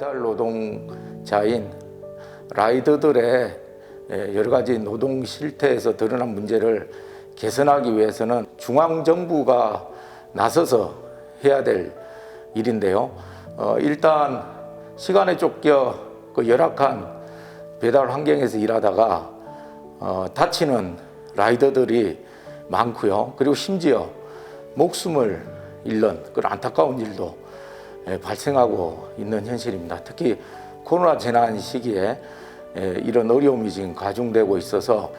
배달 노동자인 라이더들의 여러 가지 노동 실태에서 드러난 문제를 개선하기 위해서는 중앙정부가 나서서 해야 될 일인데요. 일단 시간에 쫓겨 그 열악한 배달 환경에서 일하다가 다치는 라이더들이 많고요. 그리고 심지어 목숨을 잃는 그런 안타까운 일도 발생하고 있는 현실입니다. 특히 코로나 재난 시기에 이런 어려움이 지금 가중되고 있어서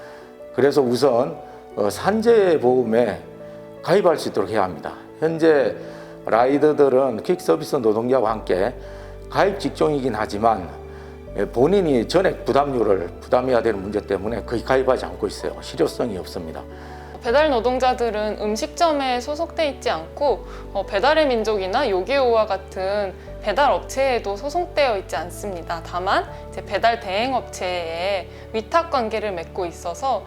그래서 우선 산재보험에 가입할 수 있도록 해야 합니다. 현재 라이더들은 퀵서비스 노동자와 함께 가입 직종이긴 하지만 본인이 전액 부담료를 부담해야 되는 문제 때문에 거의 가입하지 않고 있어요. 실효성이 없습니다. 배달 노동자들은 음식점에 소속돼 있지 않고 배달의 민족이나 요기요와 같은 배달 업체에도 소속되어 있지 않습니다. 다만 이제 배달 대행 업체에 위탁 관계를 맺고 있어서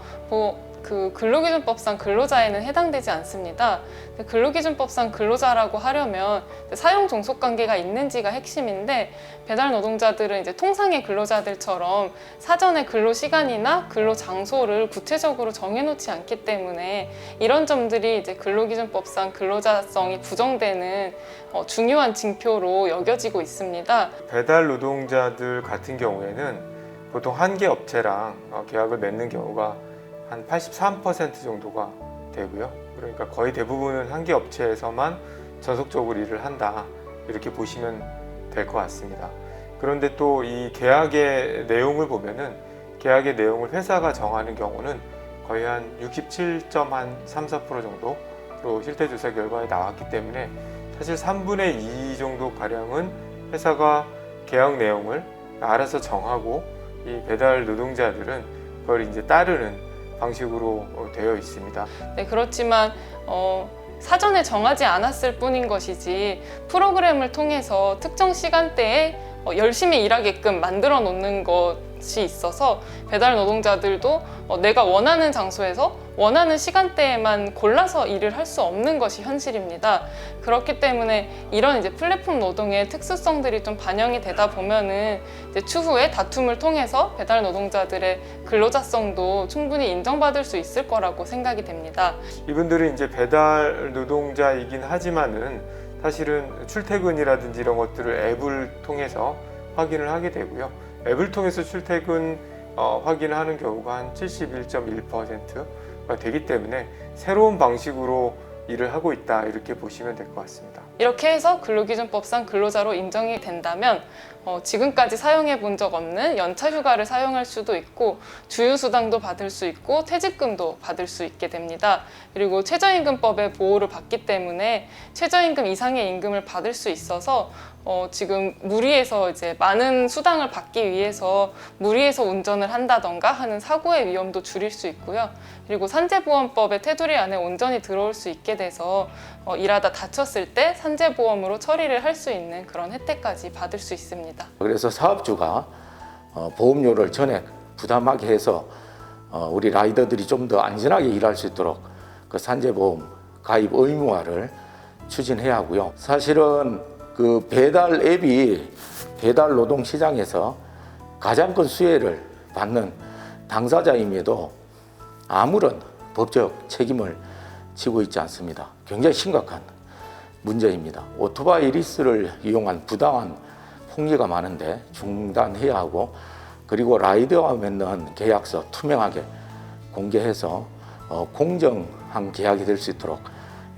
그 근로기준법상 근로자에는 해당되지 않습니다. 근로기준법상 근로자라고 하려면 사용 종속 관계가 있는지가 핵심인데 배달 노동자들은 이제 통상의 근로자들처럼 사전에 근로 시간이나 근로 장소를 구체적으로 정해놓지 않기 때문에 이런 점들이 이제 근로기준법상 근로자성이 부정되는 중요한 징표로 여겨지고 있습니다. 배달 노동자들 같은 경우에는 보통 한 개 업체랑 계약을 맺는 경우가 한 83% 정도가 되고요. 그러니까 거의 대부분은 한 개 업체에서만 전속적으로 일을 한다, 이렇게 보시면 될 것 같습니다. 그런데 또 이 계약의 내용을 보면은 계약의 내용을 회사가 정하는 경우는 거의 한 67.34% 정도로 실태조사 결과에 나왔기 때문에 사실 3분의 2 정도 가량은 회사가 계약 내용을 알아서 정하고 이 배달 노동자들은 그걸 이제 따르는 방식으로 되어 있습니다. 네, 그렇지만 사전에 정하지 않았을 뿐인 것이지 프로그램을 통해서 특정 시간대에 열심히 일하게끔 만들어 놓는 것이 있어서 배달 노동자들도 내가 원하는 장소에서 원하는 시간대에만 골라서 일을 할 수 없는 것이 현실입니다. 그렇기 때문에 이런 이제 플랫폼 노동의 특수성들이 좀 반영이 되다 보면은 이제 추후에 다툼을 통해서 배달 노동자들의 근로자성도 충분히 인정받을 수 있을 거라고 생각이 됩니다. 이분들은 이제 배달 노동자이긴 하지만은 사실은 출퇴근이라든지 이런 것들을 앱을 통해서 확인을 하게 되고요. 앱을 통해서 출퇴근 확인하는 경우가 한 71.1%가 되기 때문에 새로운 방식으로 일을 하고 있다, 이렇게 보시면 될 것 같습니다. 이렇게 해서 근로기준법상 근로자로 인정이 된다면 지금까지 사용해 본 적 없는 연차 휴가를 사용할 수도 있고 주휴수당도 받을 수 있고 퇴직금도 받을 수 있게 됩니다. 그리고 최저임금법의 보호를 받기 때문에 최저임금 이상의 임금을 받을 수 있어서 지금 무리해서 이제 많은 수당을 받기 위해서 무리해서 운전을 한다던가 하는 사고의 위험도 줄일 수 있고요. 그리고 산재보험법의 테두리 안에 온전히 들어올 수 있게 돼서 일하다 다쳤을 때 산재보험으로 처리를 할 수 있는 그런 혜택까지 받을 수 있습니다. 그래서 사업주가 보험료를 전액 부담하게 해서 우리 라이더들이 좀 더 안전하게 일할 수 있도록 그 산재보험 가입 의무화를 추진해야 하고요. 사실은 그 배달 앱이 배달 노동 시장에서 가장 큰 수혜를 받는 당사자임에도 아무런 법적 책임을 지고 있지 않습니다. 굉장히 심각한 문제입니다. 오토바이 리스를 이용한 부당한 폭리가 많은데 중단해야 하고, 그리고 라이더와 맺는 계약서 투명하게 공개해서 공정한 계약이 될 수 있도록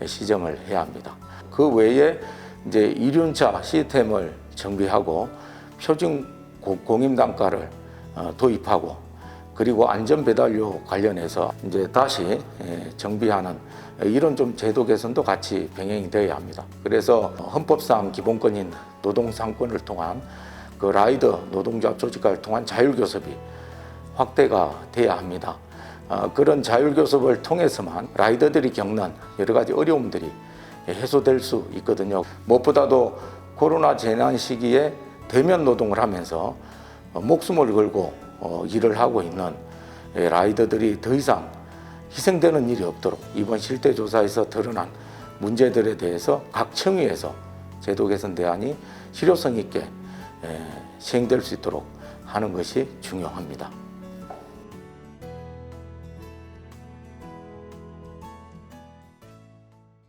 시정을 해야 합니다. 그 외에 이제 이륜차 시스템을 정비하고 표준 공임단가를 도입하고, 그리고 안전배달료 관련해서 이제 다시 정비하는 이런 좀 제도 개선도 같이 병행이 되어야 합니다. 그래서 헌법상 기본권인 노동상권을 통한 그 라이더 노동조합 조직화를 통한 자율교섭이 확대가 돼야 합니다. 그런 자율교섭을 통해서만 라이더들이 겪는 여러 가지 어려움들이 해소될 수 있거든요. 무엇보다도 코로나 재난 시기에 대면 노동을 하면서 목숨을 걸고 일을 하고 있는 라이더들이 더 이상 희생되는 일이 없도록 이번 실태조사에서 드러난 문제들에 대해서 각 청위에서 제도 개선 대안이 실효성 있게 시행될 수 있도록 하는 것이 중요합니다.